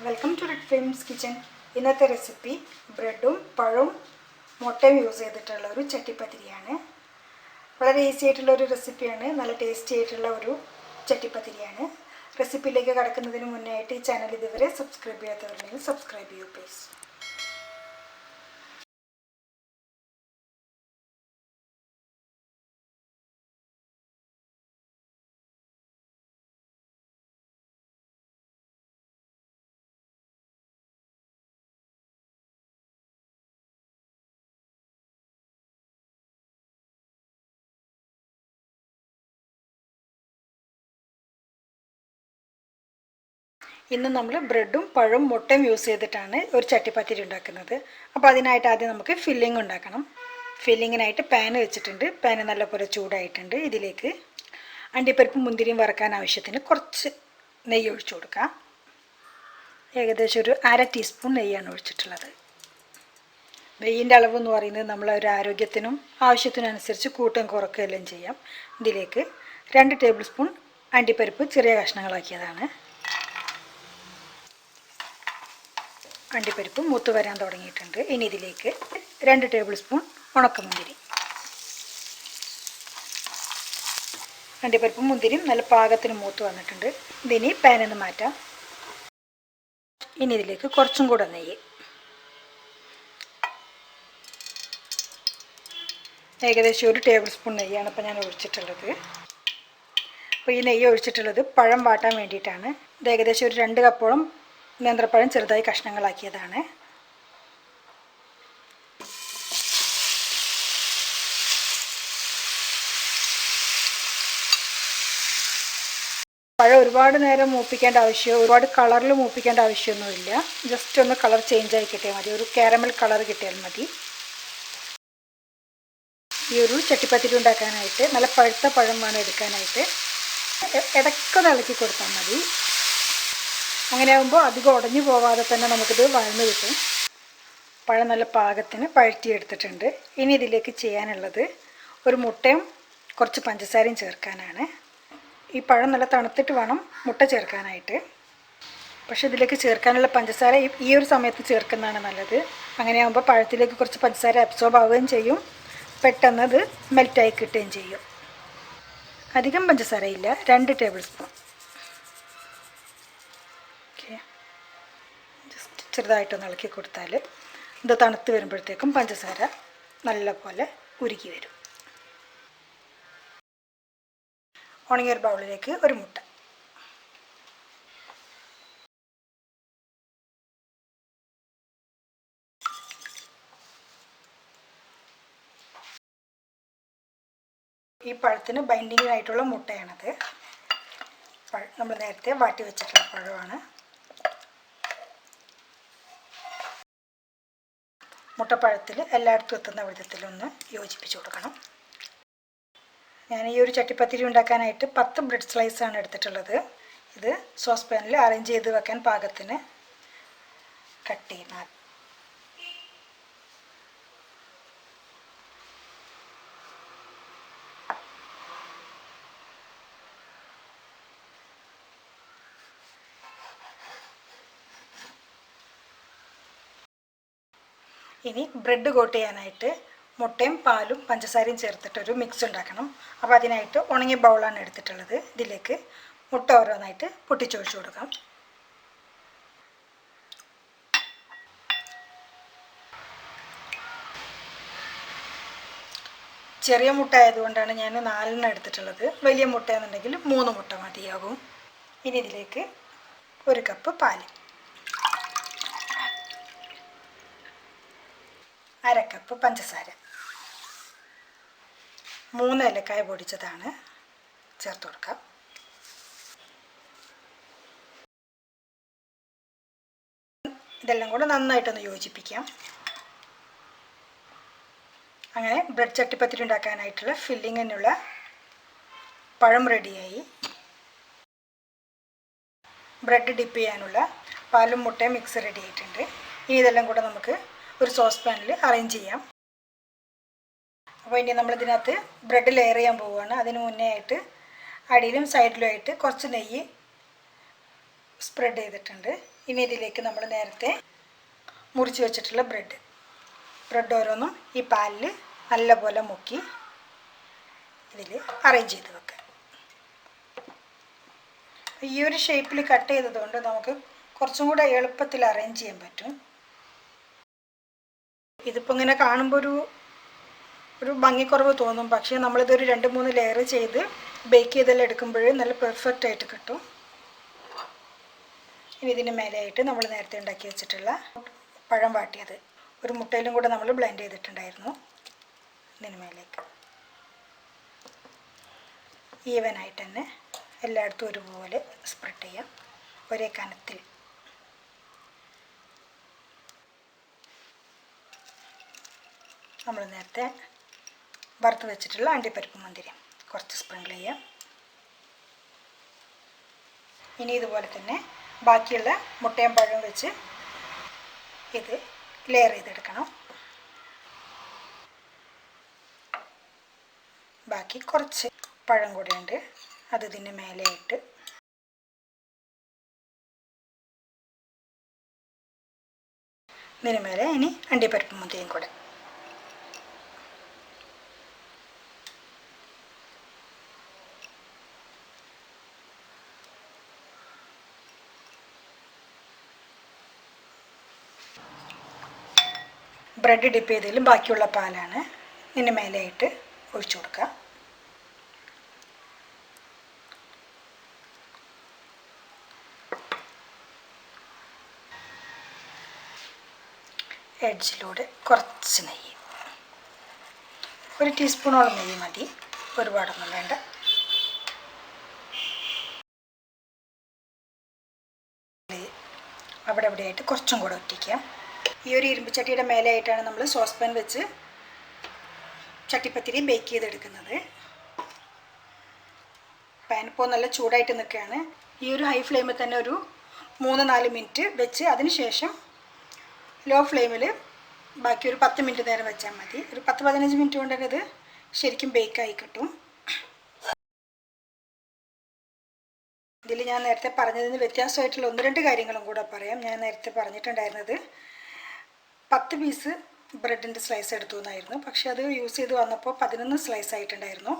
Welcome to Red Fames Kitchen. ഇന്നത്തെ recipe ബ്രെഡും പഴവും മുട്ടയും യൂസ് ചെയ്തിട്ടുള്ള ഒരു ചട്ടിപ്പത്തിരിയാണ്. വളരെ ഈസി ആയിട്ടുള്ള ഒരു റെസിപ്പിയാണ്, നല്ല ടേസ്റ്റി ആയിട്ടുള്ള ഒരു ചട്ടിപ്പത്തിരിയാണ്. റെസിപ്പിയിലേക്ക് കടക്കുന്നതിന് മുന്നേ ആയിട്ട് ഈ ചാനൽ ഇതുവരെ സബ്സ്ക്രൈബ് ചെയ്യാത്തവരുണ്ടെങ്കിൽ സബ്സ്ക്രൈബ് ചെയ്യൂ പ്ലീസ്. ഇന്ന് നമ്മൾ ബ്രെഡും പഴവും മുട്ടയും യൂസ് ചെയ്തിട്ടാണ് ഒരു ചട്ടിപ്പത്തിരി ഉണ്ടാക്കുന്നത്. അപ്പോൾ അതിനായിട്ട് ആദ്യം നമുക്ക് ഫില്ലിംഗ് ഉണ്ടാക്കണം. ഫില്ലിങ്ങിനായിട്ട് പാൻ വെച്ചിട്ടുണ്ട്. പാൻ നല്ലപോലെ ചൂടായിട്ടുണ്ട്. ഇതിലേക്ക് അണ്ടിപ്പരിപ്പും മുന്തിരിയും വറുക്കാൻ ആവശ്യത്തിന് കുറച്ച് നെയ്യ് ഒഴിച്ചു കൊടുക്കാം. ഏകദേശം ഒരു 1/2 ടീസ്പൂൺ നെയ്യാണ് ഒഴിച്ചിട്ടുള്ളത്. നെയ്യിൻ്റെ അളവെന്ന് പറയുന്നത് നമ്മൾ ഒരു ആരോഗ്യത്തിനും ആവശ്യത്തിനനുസരിച്ച് കൂട്ടും കുറക്കുകയെല്ലാം ചെയ്യാം. ഇതിലേക്ക് 2 ടേബിൾ സ്പൂൺ അണ്ടിപ്പരിപ്പ് ചെറിയ കഷ്ണങ്ങളാക്കിയതാണ്. അണ്ടിപ്പരിപ്പ് മൂത്ത് വരാൻ തുടങ്ങിയിട്ടുണ്ട്. ഇനി ഇതിലേക്ക് 2 ടേബിൾ സ്പൂൺ ഉണക്കമുന്തിരി. അണ്ടിപ്പരിപ്പും മുന്തിരിയും നല്ല പാകത്തിന് മൂത്ത് വന്നിട്ടുണ്ട്. ഇതിനി പാനിൽ നിന്ന് മാറ്റാം. ഇനി ഇതിലേക്ക് കുറച്ചും കൂടെ നെയ്യ്, ഏകദേശം 1 ടേബിൾ സ്പൂൺ നെയ്യാണ് ഇപ്പോൾ ഞാൻ ഒഴിച്ചിട്ടുള്ളത്. അപ്പോൾ ഈ നെയ്യ് ഒഴിച്ചിട്ടുള്ളത് പഴം വാട്ടാൻ വേണ്ടിയിട്ടാണ്. ഇത് ഏകദേശം ഒരു 2 കപ്പോളം നേന്ത്രപ്പഴം ചെറുതായി കഷ്ണങ്ങളാക്കിയതാണ്. പഴം ഒരുപാട് നേരം മൂപ്പിക്കേണ്ട ഒരുപാട് കളറിൽ മൂപ്പിക്കേണ്ട ആവശ്യമൊന്നുമില്ല. ജസ്റ്റ് ഒന്ന് കളർ ചേഞ്ചായി കിട്ടിയാൽ മതി, ഒരു കാരമൽ കളർ കിട്ടിയാൽ മതി. ഈ ഒരു ചട്ടിപ്പത്തിരി ഉണ്ടാക്കാനായിട്ട് നല്ല പഴുത്ത പഴം വേണം എടുക്കാനായിട്ട്. ഇടയ്ക്കൊന്ന് ഇളക്കി കൊടുത്താൽ മതി. അങ്ങനെ ആകുമ്പോൾ അധികം ഉടഞ്ഞു പോവാതെ തന്നെ നമുക്കിത് വഴന്ന് കിട്ടും. പഴം നല്ല പാകത്തിന് പഴുത്തിയെടുത്തിട്ടുണ്ട്. ഇനി ഇതിലേക്ക് ചെയ്യാനുള്ളത് ഒരു മുട്ടയും കുറച്ച് പഞ്ചസാരയും ചേർക്കാനാണ്. ഈ പഴം നല്ല തണുത്തിട്ട് വേണം മുട്ട ചേർക്കാനായിട്ട്. പക്ഷേ ഇതിലേക്ക് ചേർക്കാനുള്ള പഞ്ചസാര ഈ ഒരു സമയത്ത് ചേർക്കുന്നതാണ് നല്ലത്. അങ്ങനെയാകുമ്പോൾ പഴത്തിലേക്ക് കുറച്ച് പഞ്ചസാര അബ്സോർബ് ആവുകയും ചെയ്യും, പെട്ടെന്ന് അത് മെൽറ്റായി കിട്ടുകയും ചെയ്യും. അധികം പഞ്ചസാരയില്ല, 2 ടേബിൾ സ്പൂൺ. ജസ്റ്റ് ചെറുതായിട്ടൊന്ന് ഇളക്കി കൊടുത്താൽ ഇത് തണുത്ത് വരുമ്പോഴത്തേക്കും പഞ്ചസാര നല്ലപോലെ ഉരുകി വരും. ഉണങ്ങിയ ഒരു ബൗളിലേക്ക് ഒരു മുട്ട, ഈ പഴത്തിന് ബൈൻഡിങ്ങിനായിട്ടുള്ള മുട്ടയാണത്. നമ്മൾ നേരത്തെ വാട്ടി വെച്ചിട്ടുള്ള പഴമാണ്. മുട്ടപ്പഴത്തിൽ എല്ലായിടത്തും എത്തുന്ന വിധത്തിലൊന്ന് യോജിപ്പിച്ച് കൊടുക്കണം. ഞാൻ ഈ ഒരു ചട്ടിപ്പത്തിരി ഉണ്ടാക്കാനായിട്ട് 10 ബ്രെഡ് സ്ലൈസാണ് എടുത്തിട്ടുള്ളത്. ഇത് സോസ് പാനിൽ അറേഞ്ച് ചെയ്ത് വെക്കാൻ പാകത്തിന് കട്ട് ചെയ്യുന്ന. ഇനി ബ്രെഡ് കോട്ട് ചെയ്യാനായിട്ട് മുട്ടയും പാലും പഞ്ചസാരയും ചേർത്തിട്ടൊരു മിക്സ് ഉണ്ടാക്കണം. അപ്പോൾ അതിനായിട്ട് ഉണങ്ങിയ ബൗളാണ് എടുത്തിട്ടുള്ളത്. ഇതിലേക്ക് മുട്ട ഓരോന്നായിട്ട് പൊട്ടിച്ചൊഴിച്ച് കൊടുക്കാം. ചെറിയ മുട്ട ആയതുകൊണ്ടാണ് ഞാൻ 4 എടുത്തിട്ടുള്ളത്. വലിയ മുട്ടയാണെന്നുണ്ടെങ്കിൽ 3 മുട്ട മതിയാകും. ഇനി ഇതിലേക്ക് 1 കപ്പ് പാല്, 1/2 കപ്പ് പഞ്ചസാര, 3 ഏലക്കായ പൊടിച്ചതാണ് ചേർത്ത് കൊടുക്കാം. ഇതെല്ലാം കൂടെ നന്നായിട്ടൊന്ന് യോജിപ്പിക്കാം. അങ്ങനെ ബ്രെഡ് ചട്ടിപ്പത്തിരി ഉണ്ടാക്കാനായിട്ടുള്ള ഫില്ലിങ്ങിനുള്ള പഴം റെഡിയായി. ബ്രെഡ് ഡിപ്പ് ചെയ്യാനുള്ള പാലും മുട്ടയും മിക്സ് റെഡി ആയിട്ടുണ്ട്. ഇനി ഇതെല്ലാം കൂടെ നമുക്ക് ഒരു സോസ് പാനിൽ അറേഞ്ച് ചെയ്യാം. അപ്പോൾ ഇനി നമ്മളിതിനകത്ത് ബ്രെഡ് ലെയർ ചെയ്യാൻ പോവുകയാണ്. അതിന് മുന്നേ ആയിട്ട് അടിയിലും സൈഡിലുമായിട്ട് കുറച്ച് നെയ്യ് സ്പ്രെഡ് ചെയ്തിട്ടുണ്ട്. ഇനി ഇതിലേക്ക് നമ്മൾ നേരത്തെ മുറിച്ച് വെച്ചിട്ടുള്ള ബ്രെഡ് ഓരോന്നും ഈ പാലിൽ നല്ലപോലെ മുക്കി ഇതിൽ അറേഞ്ച് ചെയ്ത് വെക്കുക. ഈ ഒരു ഷേപ്പിൽ കട്ട് ചെയ്തതുകൊണ്ട് നമുക്ക് കുറച്ചും കൂടെ എളുപ്പത്തിൽ അറേഞ്ച് ചെയ്യാൻ പറ്റും. ഇതിപ്പോൾ ഇങ്ങനെ കാണുമ്പോൾ ഒരു ഭംഗിക്കുറവ് തോന്നും, പക്ഷേ നമ്മളിതൊരു 2-3 ലെയർ ചെയ്ത് ബേക്ക് ചെയ്തെല്ലാം എടുക്കുമ്പോൾ നല്ല പെർഫെക്റ്റ് ആയിട്ട് കിട്ടും. ഇനി ഇതിന് മേലെയായിട്ട് നമ്മൾ നേരത്തെ ഉണ്ടാക്കി വെച്ചിട്ടുള്ള പഴം വാട്ടിയത് ഒരു മുട്ടയിലും കൂടെ നമ്മൾ ബ്ലെൻഡ് ചെയ്തിട്ടുണ്ടായിരുന്നു. ഇതിന് മേലേക്ക് ഈവനായിട്ട് തന്നെ എല്ലായിടത്തും ഒരുപോലെ സ്പ്രെഡ് ചെയ്യാം, ഒരേ കനത്തിൽ. നമ്മൾ നേരത്തെ വറുത്ത് വെച്ചിട്ടുള്ള അണ്ടിപ്പരിപ്പ് മുന്തിരി കുറച്ച് സ്പ്രിങ്കിൾ ചെയ്യാം. ഇനി ഇതുപോലെ തന്നെ ബാക്കിയുള്ള മുട്ടയും പഴവും വെച്ച് ഇത് ലെയർ ചെയ്തെടുക്കണം. ബാക്കി കുറച്ച് പഴം കൂടെ ഉണ്ട്, അത് ഇതിന് മേലെയായിട്ട് ഇതിന് മേലെ ഇനി അണ്ടിപ്പരിപ്പ് മുന്തിരിയും കൂടെ. ബ്രെഡ് ഡിപ്പ് ചെയ്തതിലും ബാക്കിയുള്ള പാലാണ് ഇതിന് മേലെയായിട്ട് ഒഴിച്ചു കൊടുക്കുക. എഡ്ജിലൂടെ കുറച്ച് നെയ്യ്, 1 ടീസ്പൂണോളം നെയ്യ് മതി, ഒരുപാടൊന്നും വേണ്ട. അവിടെ എവിടെയായിട്ട് കുറച്ചും കൂടെ ഒറ്റിക്കുക. ഈ ഒരു ഇരുമ്പ് ചട്ടിയുടെ മേലെയായിട്ടാണ് നമ്മൾ സോസ് പാൻ വെച്ച് ചട്ടിപ്പത്തിരി ബേക്ക് ചെയ്തെടുക്കുന്നത്. പാൻ ഇപ്പോൾ നല്ല ചൂടായിട്ട് നിൽക്കുകയാണ്. ഈ ഒരു ഹൈ ഫ്ലെയിമിൽ തന്നെ ഒരു 3-4 മിനിറ്റ് വെച്ച് അതിന് ശേഷം ലോ ഫ്ലെയിമിൽ ബാക്കി ഒരു 10 മിനിറ്റ് നേരം വെച്ചാൽ മതി. ഒരു 10-15 മിനിറ്റ് കൊണ്ട് തന്നെ ഇത് ശരിക്കും ബേക്കായി കിട്ടും. ഇതിൽ ഞാൻ നേരത്തെ പറഞ്ഞതിന് വ്യത്യാസമായിട്ടുള്ള 1-2 കാര്യങ്ങളും കൂടെ പറയാം. ഞാൻ നേരത്തെ പറഞ്ഞിട്ടുണ്ടായിരുന്നത് 10 പീസ് ബ്രെഡിൻ്റെ സ്ലൈസ് എടുത്തു എന്നായിരുന്നു, പക്ഷേ അത് യൂസ് ചെയ്ത് വന്നപ്പോൾ 11 സ്ലൈസ് ആയിട്ടുണ്ടായിരുന്നു.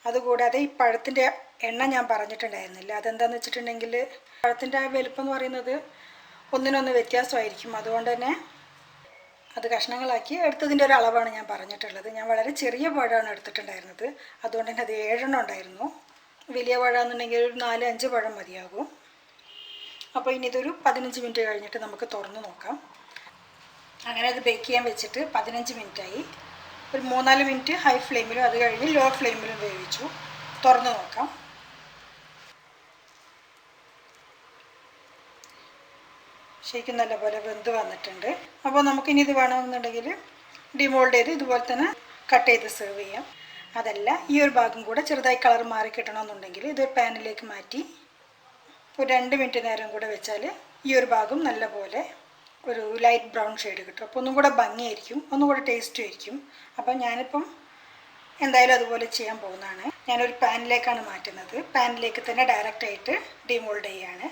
അതുകൂടാതെ ഈ പഴത്തിൻ്റെ എണ്ണ ഞാൻ പറഞ്ഞിട്ടുണ്ടായിരുന്നില്ല. അതെന്താണെന്ന് വെച്ചിട്ടുണ്ടെങ്കിൽ പഴത്തിൻ്റെ ആ വലുപ്പം എന്ന് പറയുന്നത് ഒന്നിനൊന്ന് വ്യത്യാസമായിരിക്കും. അതുകൊണ്ട് തന്നെ അത് കഷ്ണങ്ങളാക്കി എടുത്തതിൻ്റെ ഒരു അളവാണ് ഞാൻ പറഞ്ഞിട്ടുള്ളത്. ഞാൻ വളരെ ചെറിയ പഴമാണ് എടുത്തിട്ടുണ്ടായിരുന്നത്, അതുകൊണ്ട് തന്നെ അത് 7 എണ്ണം ഉണ്ടായിരുന്നു. വലിയ പഴമെന്നുണ്ടെങ്കിൽ ഒരു 4-5 പഴം മതിയാകും. അപ്പോൾ ഇനി ഇതൊരു 15 മിനിറ്റ് കഴിഞ്ഞിട്ട് നമുക്ക് തുറന്ന് നോക്കാം. അങ്ങനെ അത് ബേക്ക് ചെയ്യാൻ വെച്ചിട്ട് 15 മിനിറ്റായി. ഒരു 3-4 മിനിറ്റ് ഹൈ ഫ്ലെയിമിലും അത് കഴിഞ്ഞ് ലോ ഫ്ലെയിമിലും വേവിച്ചു. തുറന്ന് നോക്കാം. ശരിക്കും നല്ലപോലെ വെന്ത് വന്നിട്ടുണ്ട്. അപ്പോൾ നമുക്കിനി ഇത് വേണമെന്നുണ്ടെങ്കിൽ ഡിമോൾഡ് ചെയ്ത് ഇതുപോലെ തന്നെ കട്ട് ചെയ്ത് സെർവ് ചെയ്യാം. അതല്ല ഈ ഒരു ഭാഗം കൂടെ ചെറുതായി കളർ മാറി കിട്ടണമെന്നുണ്ടെങ്കിൽ ഇതൊരു പാനിലേക്ക് മാറ്റി ഒരു 2 മിനിറ്റ് നേരം കൂടെ വെച്ചാൽ ഈ ഒരു ഭാഗം നല്ലപോലെ ഒരു ലൈറ്റ് ബ്രൗൺ ഷെയ്ഡ് കിട്ടും. അപ്പോൾ ഒന്നും കൂടെ ഭംഗിയായിരിക്കും, ഒന്നും കൂടെ ടേസ്റ്റും ആയിരിക്കും. അപ്പം ഞാനിപ്പം എന്തായാലും അതുപോലെ ചെയ്യാൻ പോകുന്നതാണ്. ഞാനൊരു പാനിലേക്കാണ് മാറ്റുന്നത്. പാനിലേക്ക് തന്നെ ഡയറക്റ്റായിട്ട് ഡിമോൾഡ് ചെയ്യാണ്.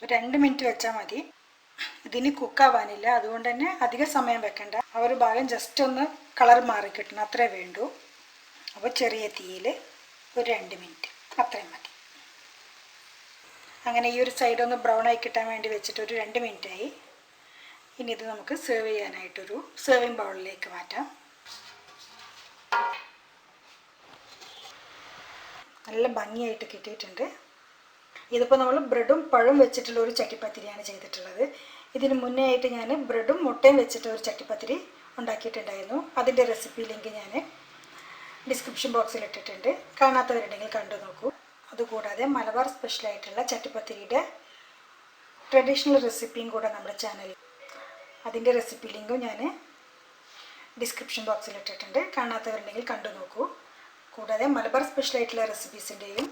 ഒരു 2 മിനിറ്റ് വെച്ചാൽ മതി. ഇതിന് കുക്കാവാനില്ല, അതുകൊണ്ട് തന്നെ അധിക സമയം വെക്കണ്ട. ആ ഒരു ഭാഗം ജസ്റ്റ് ഒന്ന് കളർ മാറി കിട്ടണം, അത്രേ വേണ്ടൂ. അപ്പോൾ ചെറിയ തീയിൽ ഒരു 2 മിനിറ്റ് അത്രയും മതി. അങ്ങനെ ഈ ഒരു സൈഡ് ഒന്ന് ബ്രൗൺ ആയി കിട്ടാൻ വേണ്ടി വെച്ചിട്ട് ഒരു 2 മിനിറ്റായി. ഇനി ഇത് നമുക്ക് സെർവ് ചെയ്യാനായിട്ടൊരു സെർവിങ് ബൗളിലേക്ക് മാറ്റാം. നല്ല ഭംഗിയായിട്ട് കിട്ടിയിട്ടുണ്ട്. ഇതിപ്പോൾ നമ്മൾ ബ്രെഡും പഴവും വെച്ചിട്ടുള്ള ഒരു ചട്ടിപ്പത്തിരിയാണ് ചെയ്തിട്ടുള്ളത്. ഇതിന് മുന്നേ ആയിട്ട് ഞാൻ ബ്രെഡും മുട്ടയും വെച്ചിട്ട് ഒരു ചട്ടിപ്പത്തിരി ഉണ്ടാക്കിയിട്ടുണ്ടായിരുന്നു. അതിൻ്റെ റെസിപ്പി ലിങ്ക് ഞാൻ ഡിസ്ക്രിപ്ഷൻ ബോക്സിൽ ഇട്ടിട്ടുണ്ട്. കാണാത്തവരുണ്ടെങ്കിൽ കണ്ടു നോക്കൂ. അതുകൂടാതെ മലബാർ സ്പെഷ്യലായിട്ടുള്ള ചട്ടിപ്പത്തിരിയുടെ ട്രഡീഷണൽ റെസിപ്പിയും കൂടെ നമ്മുടെ ചാനലിൽ, അതിൻ്റെ റെസിപ്പി ലിങ്കും ഞാൻ ഡിസ്ക്രിപ്ഷൻ ബോക്സിൽ ഇട്ടിട്ടുണ്ട്. കാണാത്തവരുണ്ടെങ്കിൽ കണ്ടു നോക്കൂ. കൂടാതെ മലബാർ സ്പെഷ്യലായിട്ടുള്ള റെസിപ്പീസിൻ്റെയും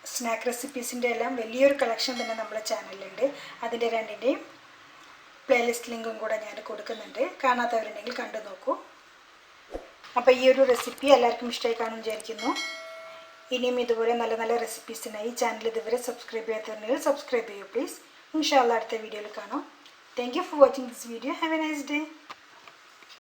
സ്നാക്ക് റെസിപ്പീസിൻ്റെ എല്ലാം വലിയൊരു കളക്ഷൻ തന്നെ നമ്മുടെ ചാനലിലുണ്ട്. അതിൻ്റെ രണ്ടിൻ്റെയും പ്ലേലിസ്റ്റ് ലിങ്കും കൂടെ ഞാൻ കൊടുക്കുന്നുണ്ട്. കാണാത്തവരുണ്ടെങ്കിൽ കണ്ടു നോക്കൂ. അപ്പോൾ ഈ ഒരു റെസിപ്പി എല്ലാവർക്കും ഇഷ്ടമായി കാണുമെന്ന് വിചാരിക്കുന്നു. ഇനിയും ഇതുപോലെ നല്ല നല്ല റെസിപ്പീസിനായി ചാനൽ ഇതുവരെ സബ്സ്ക്രൈബ് ചെയ്യാത്തവരുണ്ടെങ്കിൽ സബ്സ്ക്രൈബ് ചെയ്യൂ പ്ലീസ്. ഇൻഷാ അല്ലാ അടുത്ത വീഡിയോയിൽ കാണാം. Thank you for watching this video. Have A nice day.